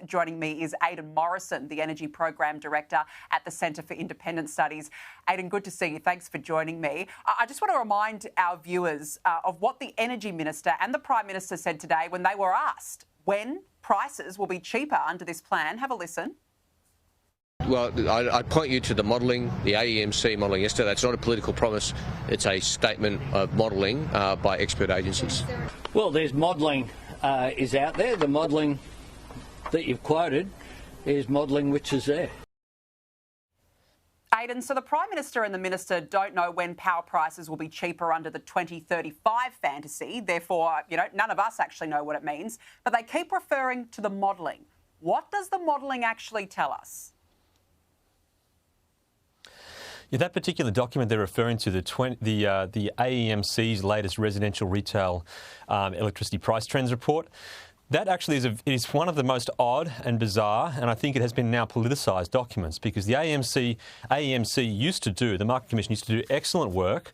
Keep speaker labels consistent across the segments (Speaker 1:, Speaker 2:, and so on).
Speaker 1: Joining me is Aidan Morrison, the Energy Program Director at the Centre for Independent Studies. Aidan, good to see you. Thanks for joining me. I just want to remind our viewers of what the Energy Minister and the Prime Minister said today when they were asked when prices will be cheaper under this plan. Have a listen.
Speaker 2: Well, I'd point you to the modelling, the AEMC modelling yesterday. That's not a political promise. It's a statement of modelling by expert agencies.
Speaker 3: Well, there's modelling is out there. The modelling that you've quoted is modelling which is there.
Speaker 1: Aidan, so the Prime Minister and the Minister don't know when power prices will be cheaper under the 2035 fantasy. Therefore, none of us actually know what it means. But they keep referring to the modelling. What does the modelling actually tell us?
Speaker 4: Yeah, that particular document they're referring to, the AEMC's latest residential retail electricity price trends report, that actually is one of the most odd and bizarre, and I think it has been now politicised documents, because the AEMC used to do, the Market Commission used to do excellent work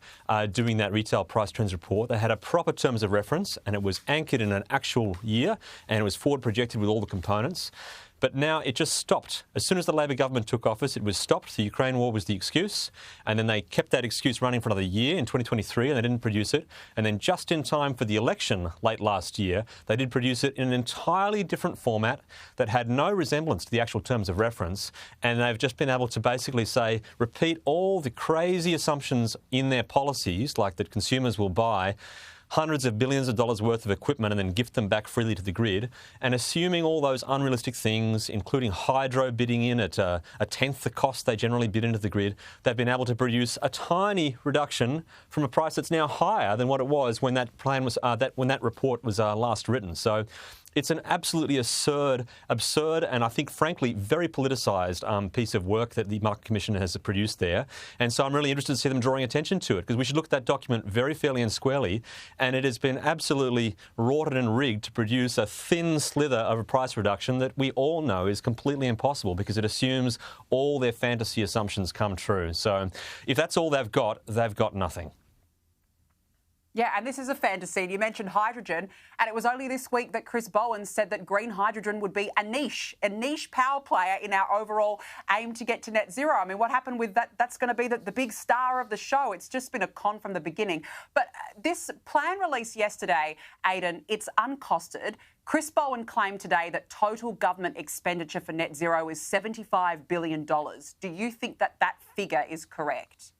Speaker 4: doing that retail price trends report. They had a proper terms of reference, and it was anchored in an actual year, and it was forward projected with all the components. But now it just stopped. As soon as the Labor government took office, it was stopped. The Ukraine war was the excuse. And then they kept that excuse running for another year in 2023, and they didn't produce it. And then just in time for the election late last year, they did produce it in an entirely different format that had no resemblance to the actual terms of reference. And they've just been able to basically say, repeat all the crazy assumptions in their policies, like that consumers will buy hundreds of billions of dollars worth of equipment and then gift them back freely to the grid, and assuming all those unrealistic things, including hydro bidding in at a tenth the cost they generally bid into the grid, they've been able to produce a tiny reduction from a price that's now higher than what it was when that plan was when that report was last written. So it's an absolutely absurd, and I think, frankly, very politicised piece of work that the Market Commission has produced there. And so I'm really interested to see them drawing attention to it, because we should look at that document very fairly and squarely. And it has been absolutely rorted and rigged to produce a thin slither of a price reduction that we all know is completely impossible, because it assumes all their fantasy assumptions come true. So if that's all they've got nothing.
Speaker 1: Yeah, and this is a fantasy. You mentioned hydrogen, and it was only this week that Chris Bowen said that green hydrogen would be a niche power player in our overall aim to get to net zero. I mean, what happened with that? That's going to be the big star of the show. It's just been a con from the beginning. But this plan released yesterday, Aidan, it's uncosted. Chris Bowen claimed today that total government expenditure for net zero is $75 billion. Do you think that that figure is correct?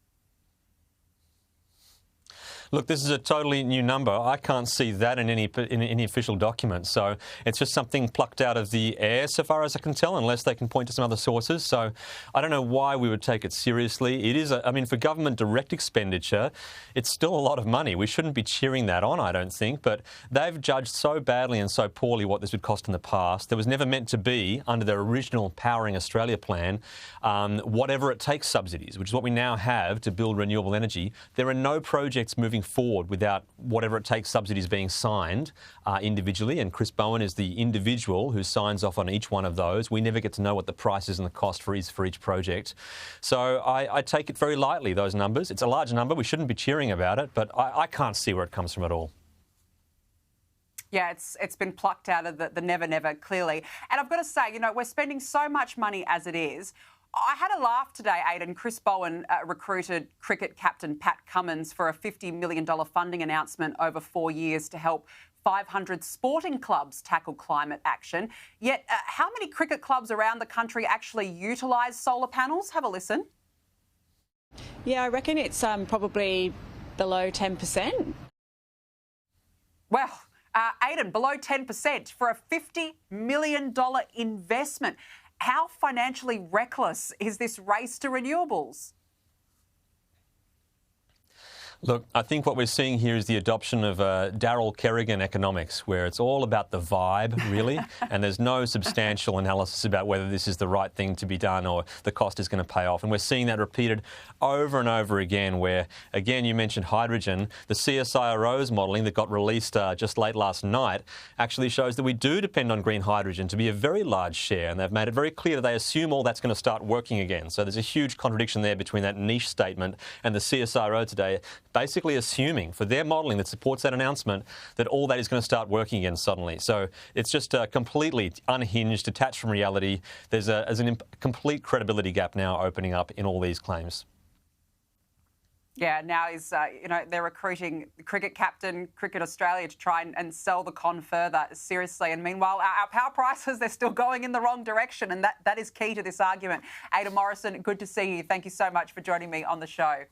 Speaker 4: Look, this is a totally new number. I can't see that in any official document. So it's just something plucked out of the air, so far as I can tell, unless they can point to some other sources. So I don't know why we would take it seriously. It is, I mean, for government direct expenditure, it's still a lot of money. We shouldn't be cheering that on, I don't think. But they've judged so badly and so poorly what this would cost in the past. There was never meant to be, under their original Powering Australia plan, whatever it takes subsidies, which is what we now have to build renewable energy. There are no projects moving forward without whatever it takes subsidies being signed individually, and Chris Bowen is the individual who signs off on each one of those. We never get to know what the price is and the cost for each project. So I take it very lightly, those numbers. It's a large number. We shouldn't be cheering about it, but I can't see where it comes from at all.
Speaker 1: Yeah, it's been plucked out of the never, clearly. And I've got to say, we're spending so much money as it is. I had a laugh today, Aidan. Chris Bowen recruited cricket captain Pat Cummins for a $50 million funding announcement over 4 years to help 500 sporting clubs tackle climate action. Yet, how many cricket clubs around the country actually utilise solar panels? Have a listen.
Speaker 5: Yeah, I reckon it's probably below 10%.
Speaker 1: Well, Aidan, below 10% for a $50 million investment. How financially reckless is this race to renewables?
Speaker 4: Look, I think what we're seeing here is the adoption of Darryl Kerrigan economics, where it's all about the vibe, really, and there's no substantial analysis about whether this is the right thing to be done or the cost is going to pay off. And we're seeing that repeated over and over again, where, again, you mentioned hydrogen. The CSIRO's modelling that got released just late last night actually shows that we do depend on green hydrogen to be a very large share, and they've made it very clear that they assume all that's going to start working again. So there's a huge contradiction there between that niche statement and the CSIRO today basically assuming for their modelling that supports that announcement that all that is going to start working again suddenly. So it's just completely unhinged, detached from reality. There's a complete credibility gap now opening up in all these claims.
Speaker 1: Yeah, now is, they're recruiting cricket captain, Cricket Australia, to try and sell the con further seriously. And meanwhile, our power prices, they're still going in the wrong direction. And that is key to this argument. Aidan Morrison, good to see you. Thank you so much for joining me on the show.